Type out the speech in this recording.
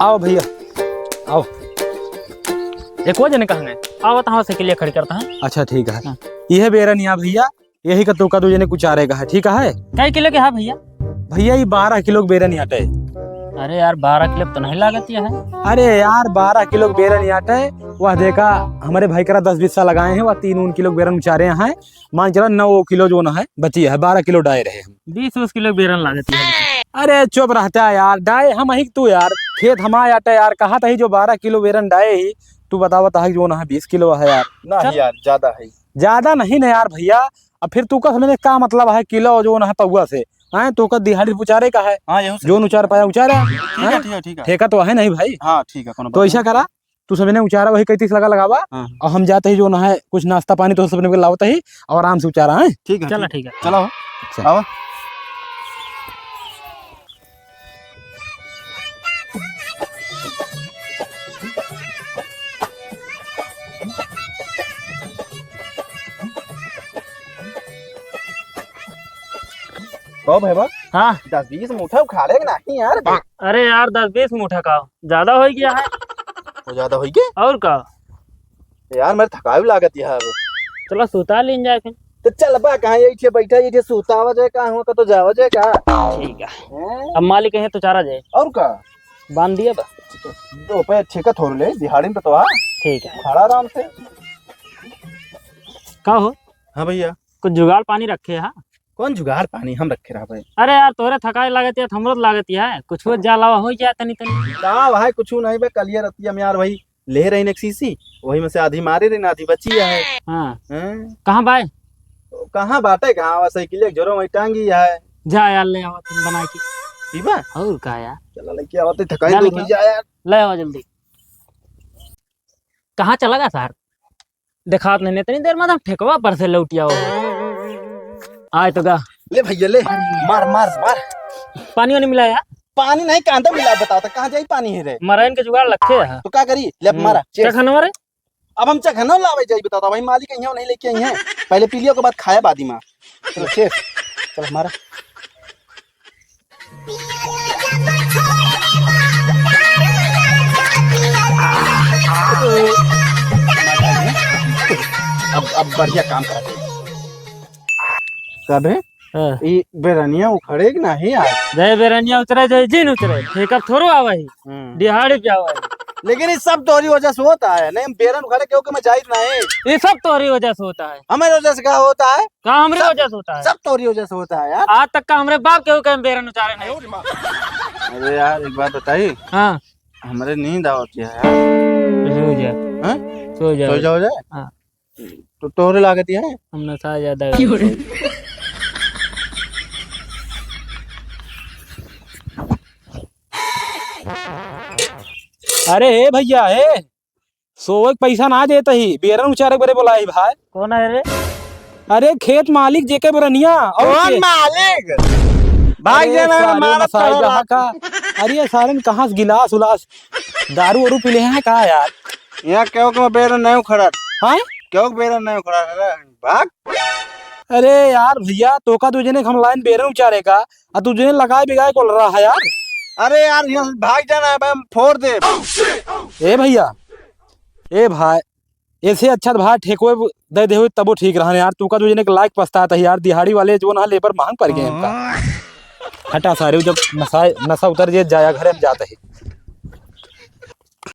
आओ भैया आओ। एक वो जने कहने आओ तो से के लिए खड़ी करता है। अच्छा ठीक है। हाँ। यह बेरनिया भैया यही का तुका तुझे ने कुछ आरेगा है। ठीक है कई किलो के है भैया? भैया ये 12 किलो बेरनिया है। अरे यार 12 किलो तो नहीं लागत है। अरे यार 12 किलो बेरनिया है। वह देखा हमारे भाई करा 10-20 साल लगाए हैं। वह 3 किलो बेरन उचारे हैं। मान चला 9 किलो जो ना है बची है। 12 किलो डाय रहे हम। 20 किलो बेरन लागत है। अरे चुप रहता है यार। डाय हम ही तू यार खेत हमारा आटा यार कहा था ही जो 12 किलो बेरन डाय ही। तू बतावा था जो ना है 20 किलो है यार। नहीं यार ज्यादा है। ज्यादा नहीं ना यार भैया। अब फिर तू का समझने का मतलब है किलो जो ना है पौआ से हैं तो का दिहाड़ी उचारे का है। हाँ जो उचार पाया उचारा। ठीक है। ठेका तो है नहीं भाई। हाँ ठीक है तो ऐसा करा तू सबने उचारा वही 31 लगा लगावा। हाँ। और हम जाते ही जो ना है कुछ नाश्ता पानी तो सबने लावता ही और आराम से उचारा है। ठीक है चलो ठीक है चलो अच्छा। आओ। तो भाई बा हाँ 10-20 मुठा उखा ले नहीं यार। अरे यार 10-20 मुठा का ज्यादा हो गया है। वो ज्यादा होई के और का यार मेरे थकाई भी लागत यार। चलो सुता लीन जाए फिर। तो चल बा कहां ये बैठा ये सुतावा जाए का हुआ का तो जावा जाए का। ठीक है अब मालिक है तो चारा जाए और का बांध दिया बस। 2 रुपए ठेका थोड़ ले दिहाड़ी में तो आ ठीक है खड़ा आराम से। का हो हाँ भैया कुछ जुगाड़ पानी रखे है। कौन जुगाड़ पानी हम रखे रहा भाई। अरे यार तोरे थकाई लागत है हमरो लागत है कुछ हो जलावा हो जाए तनी तनी। का भाई कुछ नहीं बे कलिया रतिया में यार वही ले रही एक सीसी वही में से आधी मारे रही आधी बची है। हाँ हैं? कहाँ बाय तो कहाँ बाटे कहाँ वह साइकिल जोरो वही टांगी है। जा यार ले आओ तुम बना के। ठीक बा और का यार चला लेके आवते थकाई जा दूर लेके हो जाए यार। ले आओ जल्दी। कहाँ चला गया सर? दिखात नहीं इतनी देर में हम ठेकवा पर से लौटिया हो आए तो गा ले भैया ले मार मार मार। पानी वानी मिला यार? पानी नहीं कांदा मिला बताओ तो कहाँ जाई पानी है रे। मराइन के जुगाड़ रखे है। तो क्या करी ले मारा क्या खाना मारे? अब हम चखना लावे जाई बताओ भाई मालिक यहाँ नहीं लेके आई हैं। पहले पी लियो के बाद खाया बादी माँ। चलो शेफ चल हमारा अब बढ़िया काम करा कब है ये बेरनिया उखड़े कि नहीं यार। जय बेरनिया उतरे जय जिन उतरे ठेका थोड़ो आवा ही दिहाड़ी पे आवा ही। लेकिन ये सब तोरी वजह से होता है नहीं बेरन उखड़े क्योंकि मैं जाहिर नहीं। ये सब तोहरी वजह से होता है। हमारे वजह से क्या होता है? कहाँ हमरे वजह से होता है? सब तोरी वजह से होता है यार। आज तक का हमरे बाप के कहीं बेरन उतारे नहीं। अरे यार एक बात बताइए हाँ हमारे नींद आवती है यार। सो जा हैं? सो जा सो जाओ जाए हाँ तो तोहरे लागत है। हमने सा ज्यादा अरे हे भैया हे सोवक पैसा ना देता ही बेरन उचारे बरे बोला ही भाई। कौन है रे? अरे खेत मालिक जेके बेरनिया और कौन मालिक? भाई अरे जाना साले मारा मसाई जहाँ का। अरे ये सारे कहाँ से गिलास उलास दारू वारू पी ले हैं कहा यार। यहाँ क्यों कि मैं बेरन नहीं उखड़ा हाँ क्यों बेरन नहीं उखड़ा अरे भाग। अरे यार भैया तो का तुझे ने हम लाइन बेरन उचारे का और तुझे लगाए बिगाए बोल रहा है यार। अरे यार यहाँ से भाग जाना है भाई हम फोड़ दे। ए भैया ए भाई ऐसे अच्छा भाई ठेकुए दे दे तबो ठीक रहा यार। तू का तुझे ने लायक पछता था यार। दिहाड़ी वाले जो ना लेबर महंग पड़ गए इनका। हटा सारे जब नशा उतर जाया घर हम जाते ही।